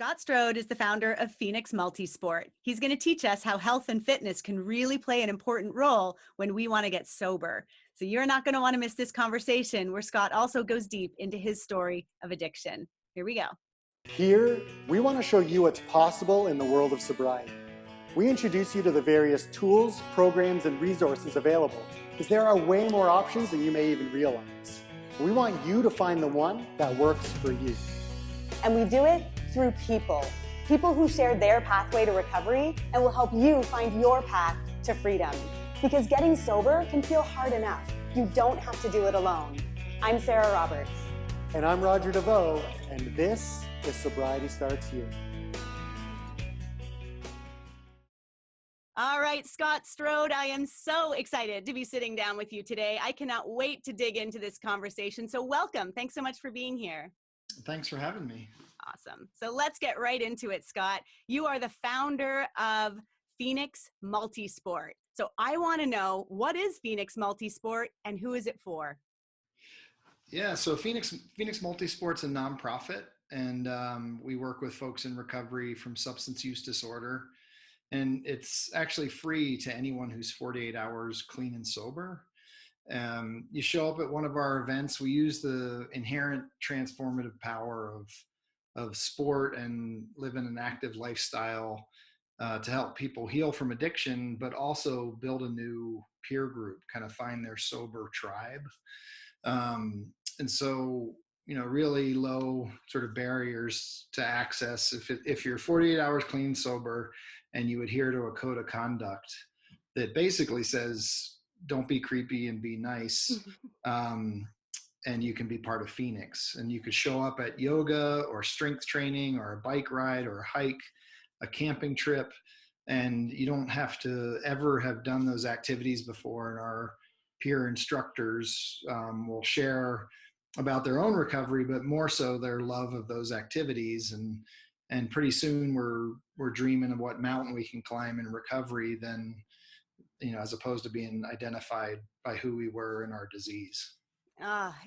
Scott Strode is the founder of Phoenix Multisport. He's going to teach us how health and fitness can really play an important role when we want to get sober. So you're not going to want to miss this conversation where Scott also goes deep into his story of addiction. Here we go. Here, we want to show you what's possible in the world of sobriety. We introduce you to the various tools, programs, and resources available because there are way more options than you may even realize. We want you to find the one that works for you. And we do it through people who share their pathway to recovery and will help you find your path to freedom. Because getting sober can feel hard enough. You don't have to do it alone. I'm Sarah Roberts. And I'm Roger DeVoe, and this is Sobriety Starts Here. All right, Scott Strode, I am so excited to be sitting down with you today. I cannot wait to dig into this conversation. So welcome. Thanks so much for being here. Thanks for having me. Awesome. So let's get right into it, Scott. You are the founder of Phoenix Multisport. So I want to know, what is Phoenix Multisport and who is it for? Yeah, so Phoenix Multisport's a nonprofit, and we work with folks in recovery from substance use disorder. And it's actually free to anyone who's 48 hours clean and sober. You show up at one of our events. We use the inherent transformative power of sport and living an active lifestyle to help people heal from addiction, but also build a new peer group, kind of find their sober tribe. And so, really low sort of barriers to access. If you're 48 hours clean, sober, and you adhere to a code of conduct that basically says, don't be creepy and be nice. And you can be part of Phoenix, and you could show up at yoga or strength training or a bike ride or a hike, a camping trip, and you don't have to ever have done those activities before. And our peer instructors will share about their own recovery, but more so their love of those activities. And pretty soon we're dreaming of what mountain we can climb in recovery then, as opposed to being identified by who we were in our disease.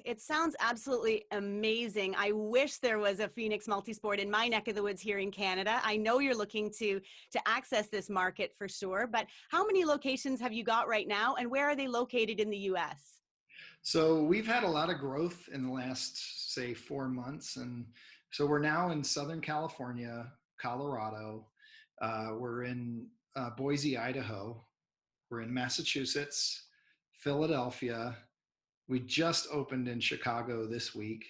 It sounds absolutely amazing. I wish there was a Phoenix Multisport in my neck of the woods here in Canada. I know you're looking to access this market for sure, but how many locations have you got right now, and where are they located in the US? So we've had a lot of growth in the last, say, 4 months. And so we're now in Southern California, Colorado. We're in Boise, Idaho. We're in Massachusetts, Philadelphia. We just opened in Chicago this week,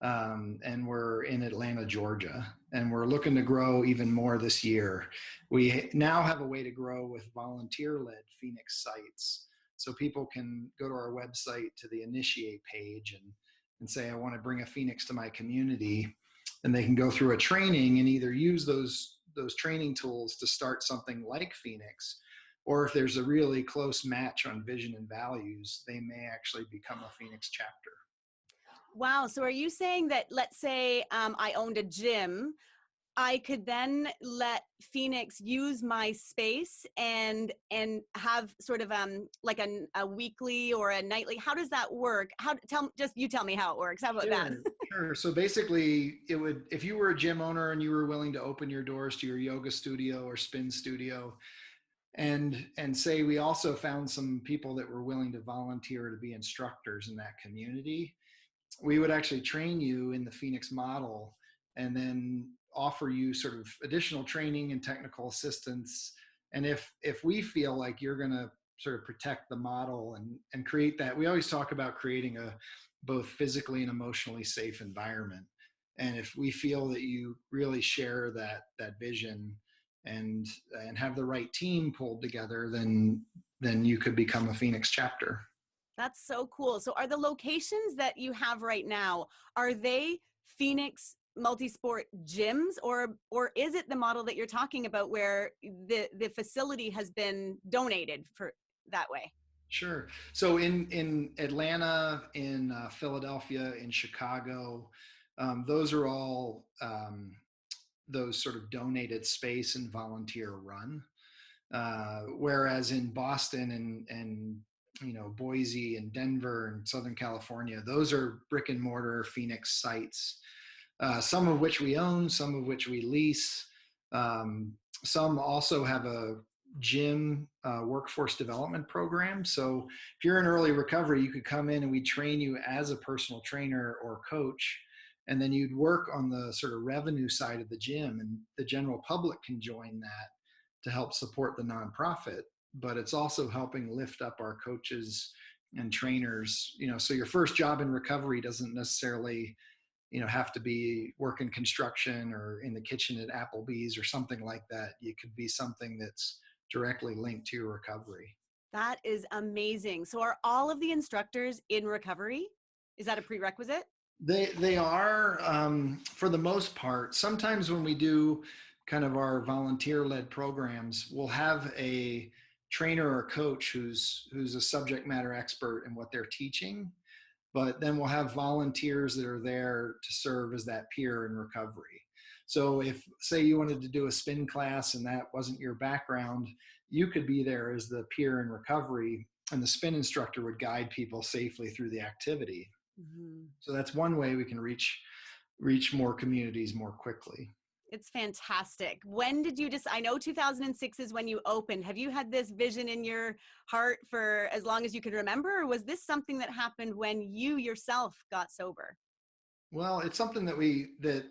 and we're in Atlanta, Georgia, and we're looking to grow even more this year. We now have a way to grow with volunteer-led Phoenix sites. So people can go to our website to the initiate page and say, I want to bring a Phoenix to my community. And they can go through a training and either use those training tools to start something like Phoenix, or if there's a really close match on vision and values, they may actually become a Phoenix chapter. Wow. So are you saying that, let's say I owned a gym, I could then let Phoenix use my space and have sort of like a weekly or a nightly? How does that work? You tell me how it works. How about that? Sure. So basically, if you were a gym owner and you were willing to open your doors to your yoga studio or spin studio, and say we also found some people that were willing to volunteer to be instructors in that community, we would actually train you in the Phoenix model and then offer you sort of additional training and technical assistance. And if we feel like you're going to sort of protect the model and create that, we always talk about creating a both physically and emotionally safe environment. And if we feel that you really share that vision and have the right team pulled together, then you could become a Phoenix chapter. That's so cool. So are the locations that you have right now, are they Phoenix Multisport gyms, or is it the model that you're talking about where the facility has been donated for that way? Sure. So in Atlanta, in Philadelphia, in Chicago, those are all those sort of donated space and volunteer run. Whereas in Boston and Boise and Denver and Southern California, those are brick and mortar Phoenix sites. some of which we own, some of which we lease. Some also have a gym workforce development program. So if you're in early recovery, you could come in and we train you as a personal trainer or coach, and then you'd work on the sort of revenue side of the gym, and the general public can join that to help support the nonprofit. But it's also helping lift up our coaches and trainers, so your first job in recovery doesn't necessarily have to be working construction or in the kitchen at Applebee's or something like that. It could be something that's directly linked to your recovery. That is amazing. So are all of the instructors in recovery? Is that a prerequisite? They are, for the most part. Sometimes when we do kind of our volunteer-led programs, we'll have a trainer or coach who's a subject matter expert in what they're teaching, but then we'll have volunteers that are there to serve as that peer in recovery. So if, say, you wanted to do a spin class and that wasn't your background, you could be there as the peer in recovery, and the spin instructor would guide people safely through the activity. Mm-hmm. So that's one way we can reach more communities more quickly. It's fantastic. When did you I know 2006 is when you opened. Have you had this vision in your heart for as long as you can remember, or was this something that happened when you yourself got sober? Well, it's something that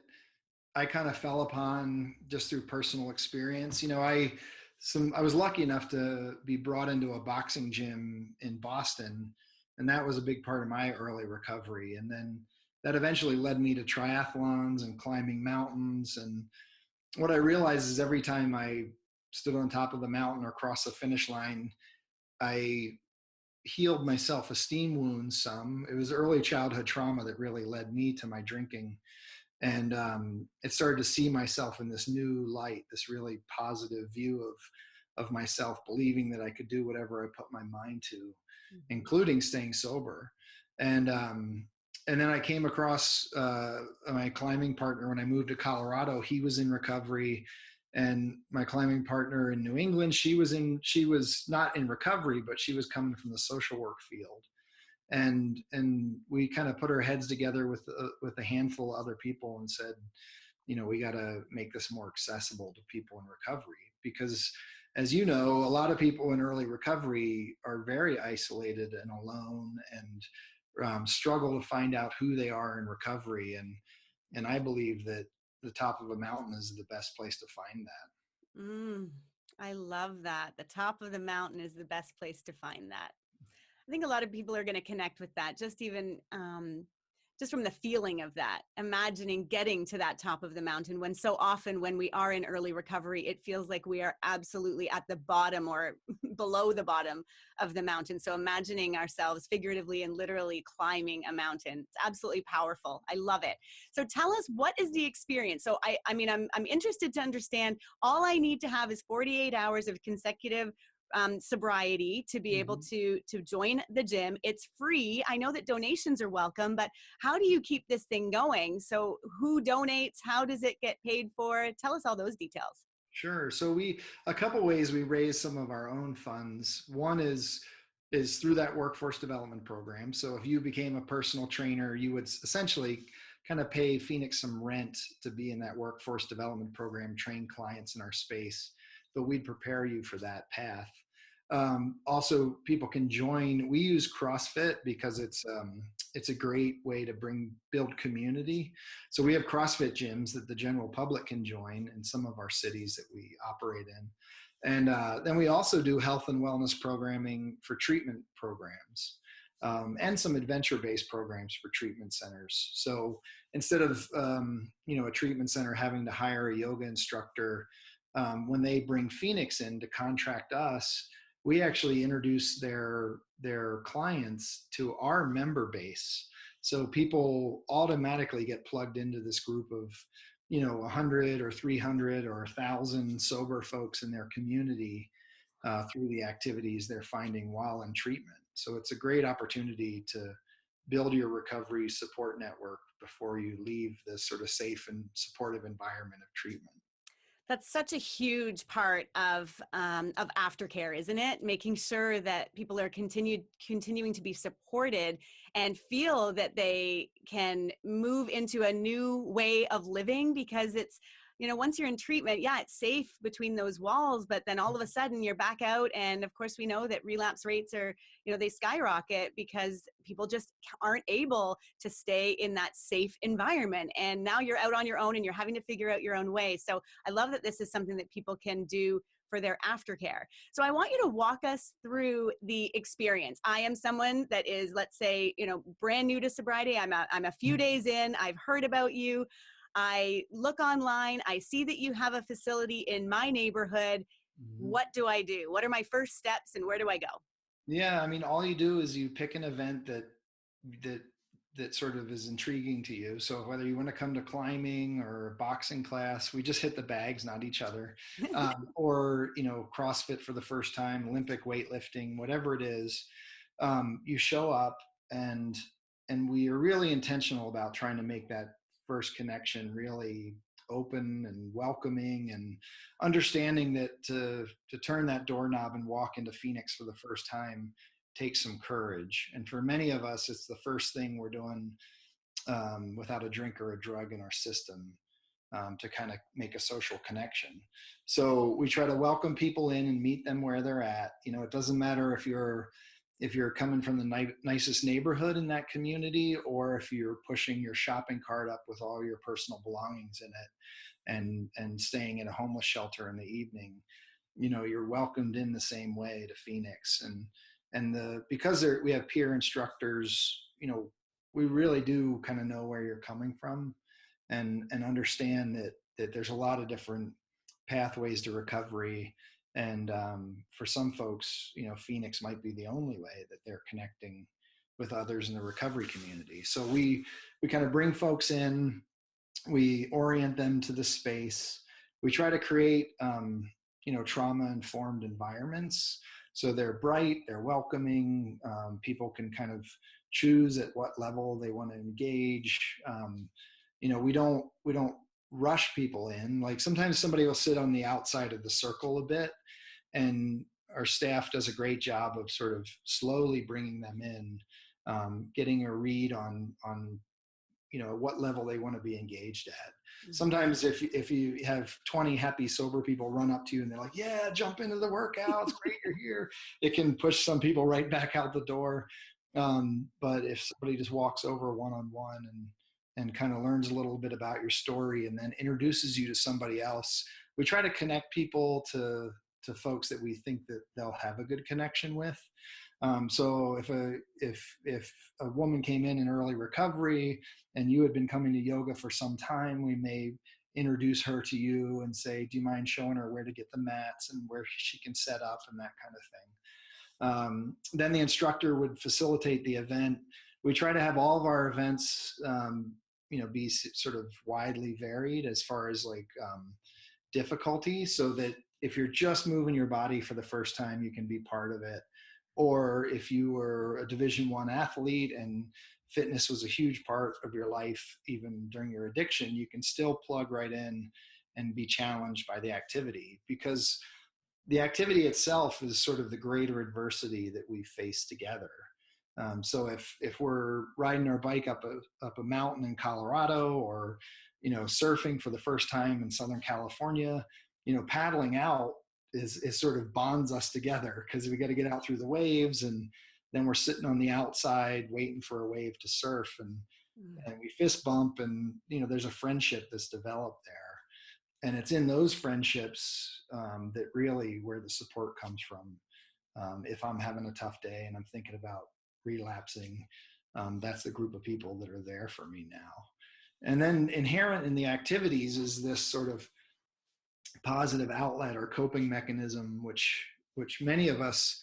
I kind of fell upon just through personal experience. I was lucky enough to be brought into a boxing gym in Boston, and that was a big part of my early recovery. And then that eventually led me to triathlons and climbing mountains. And what I realized is every time I stood on top of the mountain or crossed the finish line, I healed my self-esteem wounds some. It was early childhood trauma that really led me to my drinking. And it started to see myself in this new light, this really positive view of myself, believing that I could do whatever I put my mind to, mm-hmm. including staying sober. And then I came across my climbing partner when I moved to Colorado. He was in recovery, and my climbing partner in New England, she was not in recovery, but she was coming from the social work field. And we kind of put our heads together with a handful of other people and said, we got to make this more accessible to people in recovery, because as you know, a lot of people in early recovery are very isolated and alone and struggle to find out who they are in recovery. And I believe that the top of a mountain is the best place to find that. I love that. The top of the mountain is the best place to find that. I think a lot of people are going to connect with that, just from the feeling of that, imagining getting to that top of the mountain, when so often when we are in early recovery, it feels like we are absolutely at the bottom or below the bottom of the mountain. So imagining ourselves figuratively and literally climbing a mountain, it's absolutely powerful. I love it. So tell us, what is the experience? So I'm interested to understand. All I need to have is 48 hours of consecutive sobriety to be able to join the gym. It's free. I know that donations are welcome, but how do you keep this thing going? So who donates? How does it get paid for? Tell us all those details. Sure. So a couple ways we raise some of our own funds. One is through that workforce development program. So if you became a personal trainer, you would essentially kind of pay Phoenix some rent to be in that workforce development program, train clients in our space, but we'd prepare you for that path. Also, people can join. We use CrossFit because it's a great way to build community. So we have CrossFit gyms that the general public can join in some of our cities that we operate in. And then we also do health and wellness programming for treatment programs, and some adventure-based programs for treatment centers. So instead of a treatment center having to hire a yoga instructor, when they bring Phoenix in to contract us, we actually introduce their clients to our member base. So people automatically get plugged into this group of 100 or 300 or 1,000 sober folks in their community through the activities they're finding while in treatment. So it's a great opportunity to build your recovery support network before you leave this sort of safe and supportive environment of treatment. That's such a huge part of aftercare, isn't it? Making sure that people are continuing to be supported and feel that they can move into a new way of living, because it's, once you're in treatment, yeah, it's safe between those walls, but then all of a sudden you're back out. And of course, we know that relapse rates are, they skyrocket because people just aren't able to stay in that safe environment. And now you're out on your own and you're having to figure out your own way. So I love that this is something that people can do for their aftercare. So I want you to walk us through the experience. I am someone that is, let's say, brand new to sobriety. I'm a few days in. I've heard about you. I look online. I see that you have a facility in my neighborhood. What do I do? What are my first steps and where do I go? Yeah, I mean, all you do is you pick an event that sort of is intriguing to you. So whether you want to come to climbing or a boxing class, we just hit the bags, not each other, or CrossFit for the first time, Olympic weightlifting, whatever it is, you show up, and we are really intentional about trying to make that first connection really open and welcoming, and understanding that to turn that doorknob and walk into Phoenix for the first time takes some courage. And for many of us, it's the first thing we're doing without a drink or a drug in our system, to kind of make a social connection. So we try to welcome people in and meet them where they're at. It doesn't matter if you're coming from the nicest neighborhood in that community, or if you're pushing your shopping cart up with all your personal belongings in it and staying in a homeless shelter in the evening, you're welcomed in the same way to Phoenix. Because we have peer instructors, we really do kind of know where you're coming from, and understand that there's a lot of different pathways to recovery. And for some folks, Phoenix might be the only way that they're connecting with others in the recovery community. So we kind of bring folks in, we orient them to the space. We try to create, trauma-informed environments. So they're bright, they're welcoming. People can kind of choose at what level they want to engage. We don't rush people in. Like sometimes somebody will sit on the outside of the circle a bit, and our staff does a great job of sort of slowly bringing them in, getting a read on what level they want to be engaged at. Sometimes if you have 20 happy sober people run up to you and they're like, yeah, jump into the workout, it's great you're here, it can push some people right back out the door. But if somebody just walks over one-on-one and kind of learns a little bit about your story and then introduces you to somebody else, we try to connect people to folks that we think that they'll have a good connection with. So if a woman came in early recovery and you had been coming to yoga for some time, we may introduce her to you and say, do you mind showing her where to get the mats and where she can set up and that kind of thing. Then the instructor would facilitate the event. We try to have all of our events, be sort of widely varied as far as difficulty, so that if you're just moving your body for the first time, you can be part of it. Or if you were a Division I athlete and fitness was a huge part of your life, even during your addiction, you can still plug right in and be challenged by the activity, because the activity itself is sort of the greater adversity that we face together. So if we're riding our bike up a mountain in Colorado, or surfing for the first time in Southern California, paddling out is sort of bonds us together, because we got to get out through the waves, and then we're sitting on the outside waiting for a wave to surf, and we fist bump, and there's a friendship that's developed there. And it's in those friendships that really where the support comes from. If I'm having a tough day and I'm thinking about relapsing, that's the group of people that are there for me now. And then inherent in the activities is this sort of positive outlet or coping mechanism, which many of us,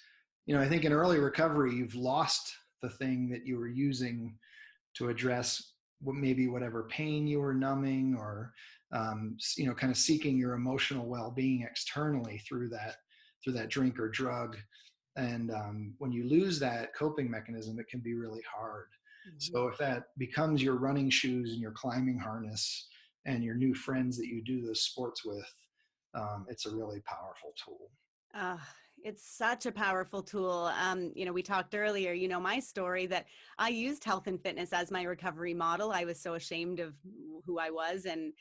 I think in early recovery, you've lost the thing that you were using to address whatever pain you were numbing, or kind of seeking your emotional well-being externally through that drink or drug. And when you lose that coping mechanism, it can be really hard. So if that becomes your running shoes and your climbing harness and your new friends that you do those sports with, it's a really powerful tool. Uh, it's such a powerful tool. We talked earlier, my story that I used health and fitness as my recovery model. I was so ashamed of who I was and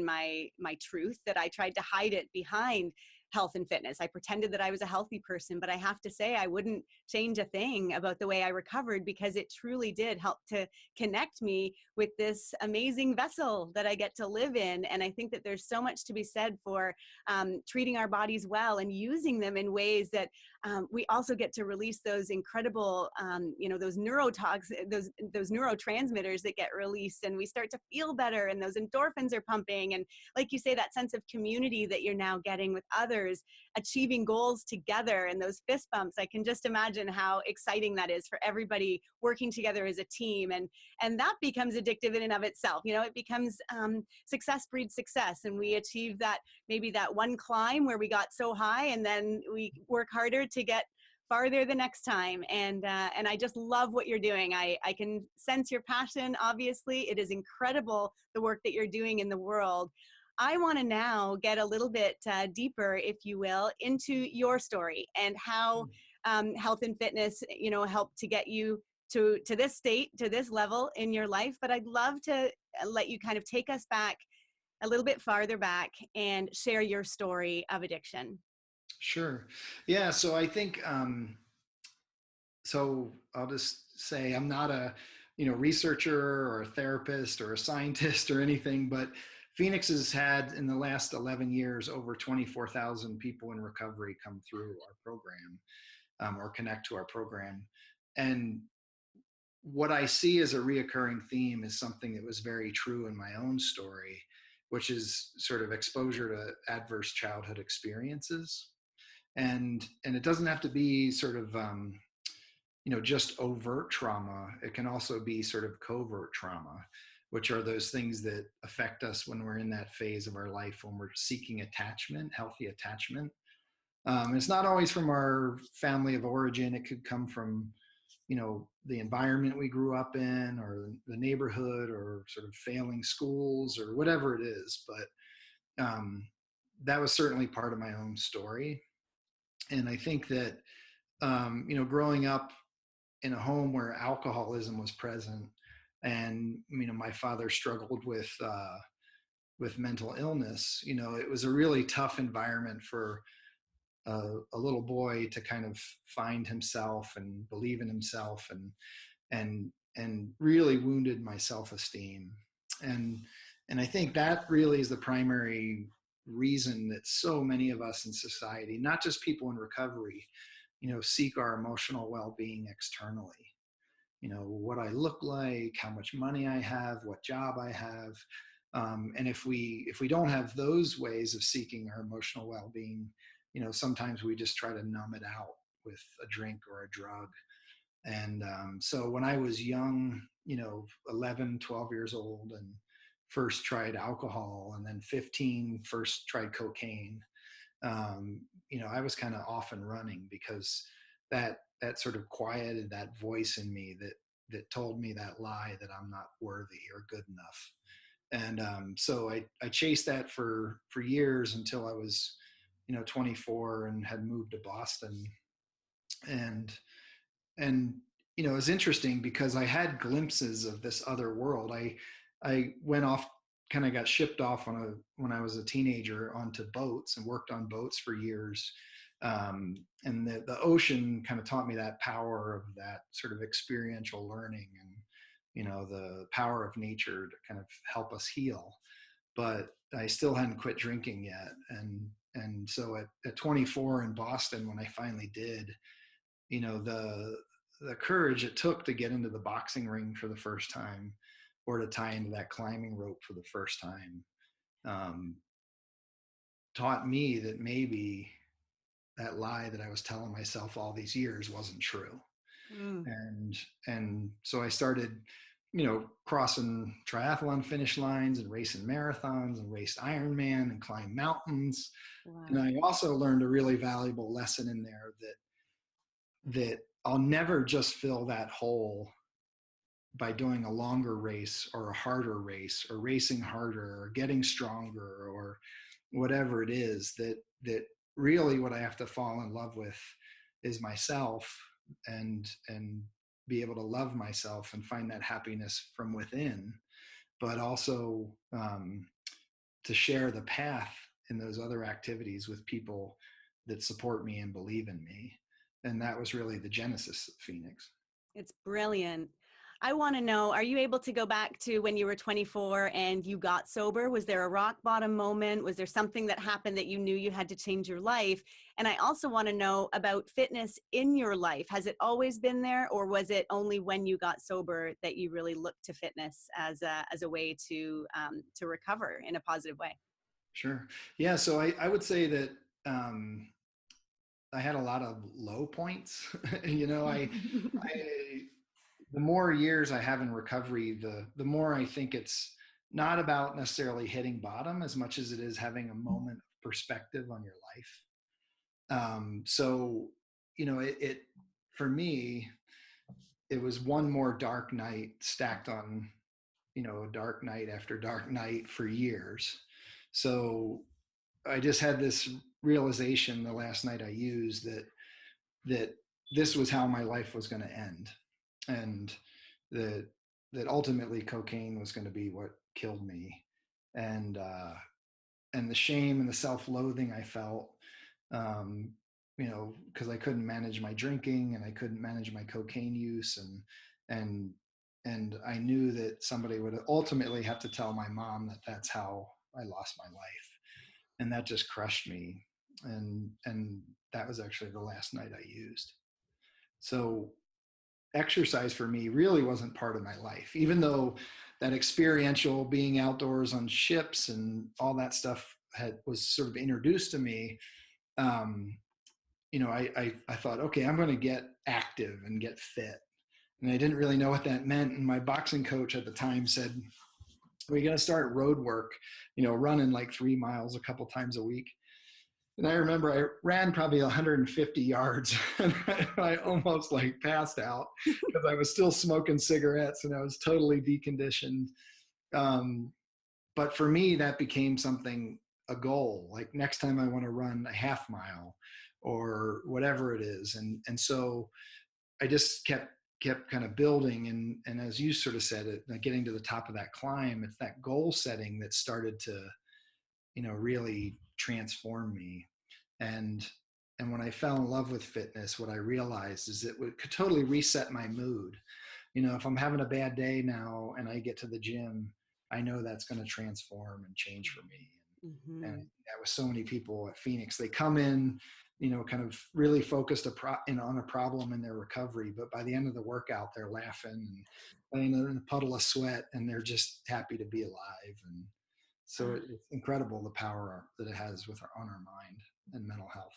my truth that I tried to hide it behind health and fitness. I pretended that I was a healthy person, but I have to say I wouldn't change a thing about the way I recovered, because it truly did help to connect me with this amazing vessel that I get to live in. And I think that there's so much to be said for treating our bodies well and using them in ways that we also get to release those incredible, those those neurotransmitters that get released, and we start to feel better, and those endorphins are pumping. And like you say, that sense of community that you're now getting with others, achieving goals together, and those fist bumps. I can just imagine how exciting that is for everybody working together as a team. And that becomes addictive in and of itself. It becomes success breeds success. And we achieve that, maybe that one climb where we got so high, and then we work harder to get farther the next time. And I just love what you're doing. I can sense your passion. Obviously, it is incredible the work that you're doing in the world. I want to now get a little bit deeper, if you will, into your story and how health and fitness, helped to get you to this state, to this level in your life. But I'd love to let you kind of take us back a little bit farther back and share your story of addiction. Sure. Yeah. So I think, so I'll just say I'm not a, researcher or a therapist or a scientist or anything, but Phoenix has had in the last 11 years over 24,000 people in recovery come through our program, or connect to our program. And what I see as a reoccurring theme is something that was very true in my own story, which is sort of exposure to adverse childhood experiences. And it doesn't have to be sort of just overt trauma. It can also be sort of covert trauma, which are those things that affect us when we're in that phase of our life when we're seeking attachment, healthy attachment. It's not always from our family of origin. It could come from the environment we grew up in, or the neighborhood, or sort of failing schools, or whatever it is. But that was certainly part of my own story. And I think that growing up in a home where alcoholism was present, and my father struggled with mental illness, it was a really tough environment for a little boy to kind of find himself and believe in himself, and really wounded my self-esteem. And I think that really is the primary reason that so many of us in society, not just people in recovery, seek our emotional well-being externally. What I look like, how much money I have, what job I have. And if we don't have those ways of seeking our emotional well-being, sometimes we just try to numb it out with a drink or a drug. And so when I was young, 11, 12 years old, and first tried alcohol, and then 15, first tried cocaine, I was kind of off and running, because that sort of quieted that voice in me that told me that lie that I'm not worthy or good enough. And so I chased that for years until I was 24 and had moved to Boston. And it was interesting because I had glimpses of this other world. I went off, kind of got shipped off when I was a teenager, onto boats, and worked on boats for years. And the ocean kind of taught me that power of that sort of experiential learning, and the power of nature to kind of help us heal. But I still hadn't quit drinking yet. And so at 24 in Boston, when I finally did, the courage it took to get into the boxing ring for the first time, or to tie into that climbing rope for the first time, taught me that maybe that lie that I was telling myself all these years wasn't true. And so I started, crossing triathlon finish lines, and racing marathons, and raced Ironman, and climbed mountains. Wow. And I also learned a really valuable lesson in there, that I'll never just fill that hole by doing a longer race, or a harder race, or racing harder, or getting stronger, or whatever it is, that really what I have to fall in love with is myself, and be able to love myself and find that happiness from within, but also to share the path in those other activities with people that support me and believe in me. And that was really the genesis of Phoenix. It's brilliant. I want to know, are you able to go back to when you were 24 and you got sober? Was there a rock bottom moment? Was there something that happened that you knew you had to change your life? And I also want to know about fitness in your life. Has it always been there, or was it only when you got sober that you really looked to fitness as a way to recover in a positive way? Sure. Yeah. So I would say that I had a lot of low points. I the more years I have in recovery, the more I think it's not about necessarily hitting bottom as much as it is having a moment of perspective on your life. So, it for me, it was one more dark night stacked on, dark night after dark night for years. So I just had this realization the last night I used that this was how my life was going to end, and that ultimately cocaine was going to be what killed me, and and the shame and the self-loathing I felt, because I couldn't manage my drinking and I couldn't manage my cocaine use, and and I knew that somebody would ultimately have to tell my mom that that's how I lost my life, and that just crushed me, and that was actually the last night I used. So exercise for me really wasn't part of my life, even though that experiential being outdoors on ships and all that stuff was sort of introduced to me. um, I thought, okay, I'm going to get active and get fit, and I didn't really know what that meant, and my boxing coach at the time said, we're going to start road work, running like 3 miles a couple times a week. And I remember I ran probably 150 yards and I almost like passed out because I was still smoking cigarettes and I was totally deconditioned. Um, but for me, that became something, a goal. Like next time I want to run a half mile or whatever it is. And so I just kept kind of building. And as you sort of said it, like getting to the top of that climb, it's that goal setting that started to, really transform me. And when I fell in love with fitness, what I realized is it could totally reset my mood. If I'm having a bad day now and I get to the gym, I know that's going to transform and change for me. And Mm-hmm. that was so many people at Phoenix. They come in, kind of really focused on a problem in their recovery, but by the end of the workout, they're laughing and they're in a puddle of sweat, and they're just happy to be alive. And so it's incredible the power that it has on our mind and mental health.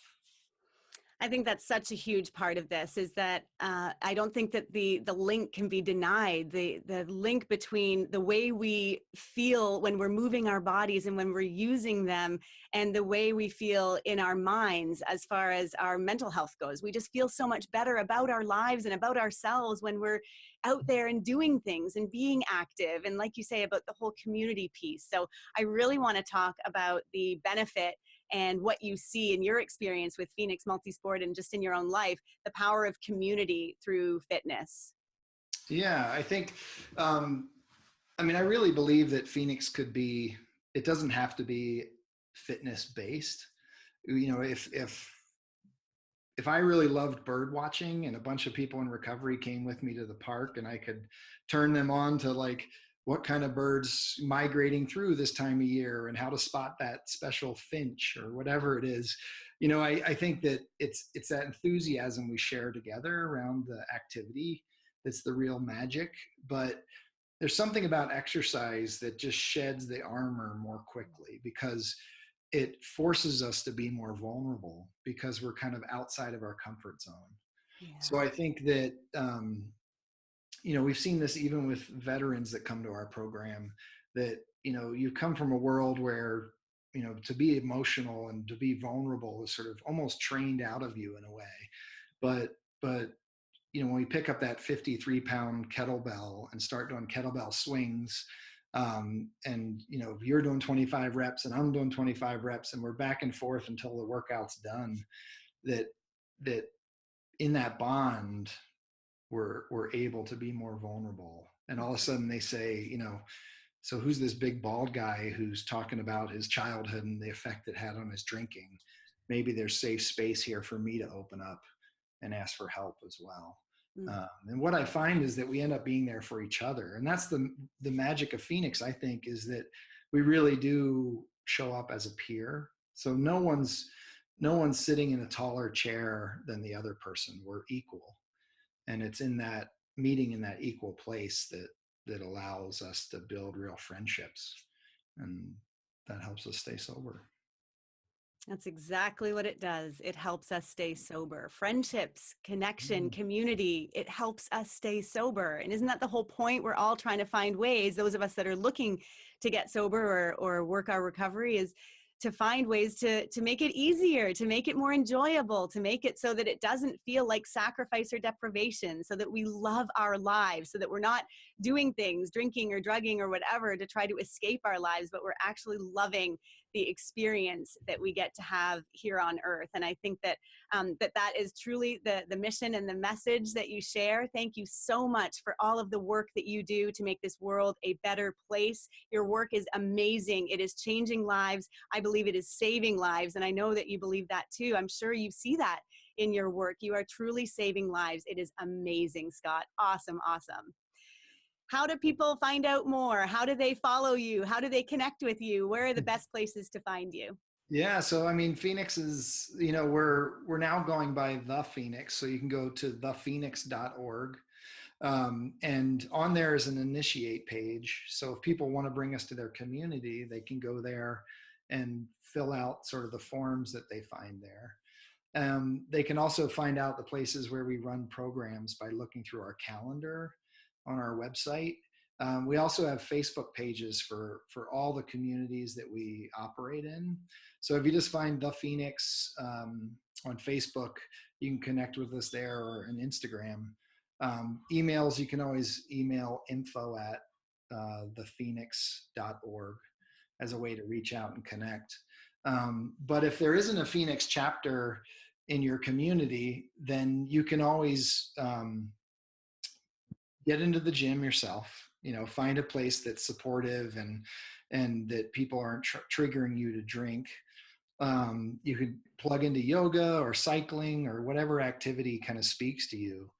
I think that's such a huge part of this, is that I don't think that the link can be denied. The link between the way we feel when we're moving our bodies and when we're using them, and the way we feel in our minds as far as our mental health goes. We just feel so much better about our lives and about ourselves when we're out there and doing things and being active. And like you say, about the whole community piece. So I really want to talk about the benefit and what you see in your experience with Phoenix Multisport and just in your own life, the power of community through fitness. Yeah, I think, I really believe that Phoenix it doesn't have to be fitness based. If I really loved bird watching and a bunch of people in recovery came with me to the park and I could turn them on to like what kind of birds migrating through this time of year and how to spot that special finch or whatever it is, I think that it's that enthusiasm we share together around the activity that's the real magic. But there's something about exercise that just sheds the armor more quickly, because it forces us to be more vulnerable because we're kind of outside of our comfort zone. Yeah. So I think that, we've seen this even with veterans that come to our program, that, you come from a world where, to be emotional and to be vulnerable is sort of almost trained out of you in a way. But when we pick up that 53-pound kettlebell and start doing kettlebell swings, And, you know, you're doing 25 reps and I'm doing 25 reps and we're back and forth until the workout's done, that in that bond, we're able to be more vulnerable. And all of a sudden they say, you know, so who's this big bald guy who's talking about his childhood and the effect it had on his drinking? Maybe there's safe space here for me to open up and ask for help as well. And what I find is that we end up being there for each other. And that's the magic of Phoenix, I think, is that we really do show up as a peer. So no one's sitting in a taller chair than the other person. We're equal. And it's in that meeting in that equal place that allows us to build real friendships. And that helps us stay sober. That's exactly what it does. It helps us stay sober. Friendships, connection, community, it helps us stay sober. And isn't that the whole point? We're all trying to find ways, those of us that are looking to get sober or work our recovery, is to find ways to make it easier, to make it more enjoyable, to make it so that it doesn't feel like sacrifice or deprivation, so that we love our lives, so that we're not doing things, drinking or drugging or whatever, to try to escape our lives, but we're actually loving the experience that we get to have here on earth. And I think that that is truly the mission and the message that you share. Thank you so much for all of the work that you do to make this world a better place. Your work is amazing. It is changing lives. I believe it is saving lives. And I know that you believe that too. I'm sure you see that in your work. You are truly saving lives. It is amazing, Scott. Awesome, awesome. How do people find out more? How do they follow you? How do they connect with you? Where are the best places to find you? Yeah, so I mean, Phoenix is, you know, we're now going by The Phoenix, so you can go to thephoenix.org. And on there is an initiate page. So if people want to bring us to their community, they can go there and fill out sort of the forms that they find there. They can also find out the places where we run programs by looking through our calendar on our website. We also have Facebook pages for all the communities that we operate in. So if you just find The Phoenix on Facebook, you can connect with us there, or on Instagram. Emails, you can always email info@thephoenix.org as a way to reach out and connect. But if there isn't a Phoenix chapter in your community, then you can always get into the gym yourself, you know, find a place that's supportive and that people aren't triggering you to drink. You could plug into yoga or cycling or whatever activity kind of speaks to you.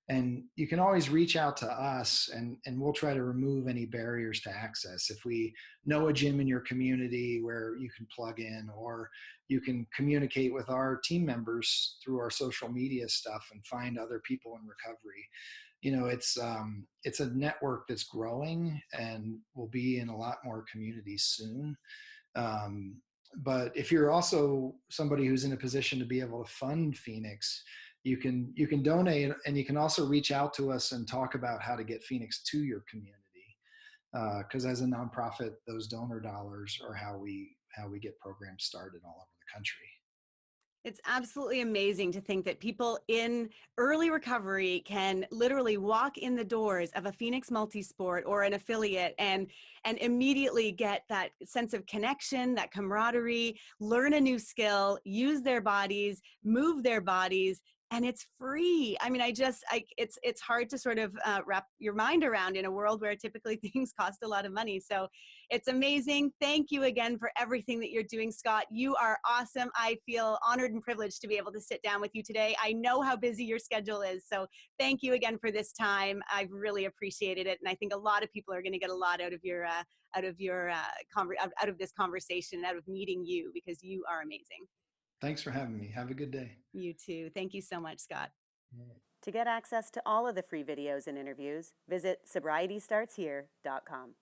And you can always reach out to us and we'll try to remove any barriers to access. If we know a gym in your community where you can plug in, or you can communicate with our team members through our social media stuff and find other people in recovery. You know, it's a network that's growing and will be in a lot more communities soon. But if you're also somebody who's in a position to be able to fund Phoenix, you can donate, and you can also reach out to us and talk about how to get Phoenix to your community. Because as a nonprofit, those donor dollars are how we get programs started all over the country. It's absolutely amazing to think that people in early recovery can literally walk in the doors of a Phoenix Multisport or an affiliate and immediately get that sense of connection, that camaraderie, learn a new skill, use their bodies, move their bodies, and it's free. I mean, it's hard to sort of wrap your mind around in a world where typically things cost a lot of money. So it's amazing. Thank you again for everything that you're doing, Scott. You are awesome. I feel honored and privileged to be able to sit down with you today. I know how busy your schedule is. So thank you again for this time. I've really appreciated it. And I think a lot of people are going to get a lot out of this conversation, out of meeting you, because you are amazing. Thanks for having me. Have a good day. You too. Thank you so much, Scott. To get access to all of the free videos and interviews, visit sobrietystartshere.com.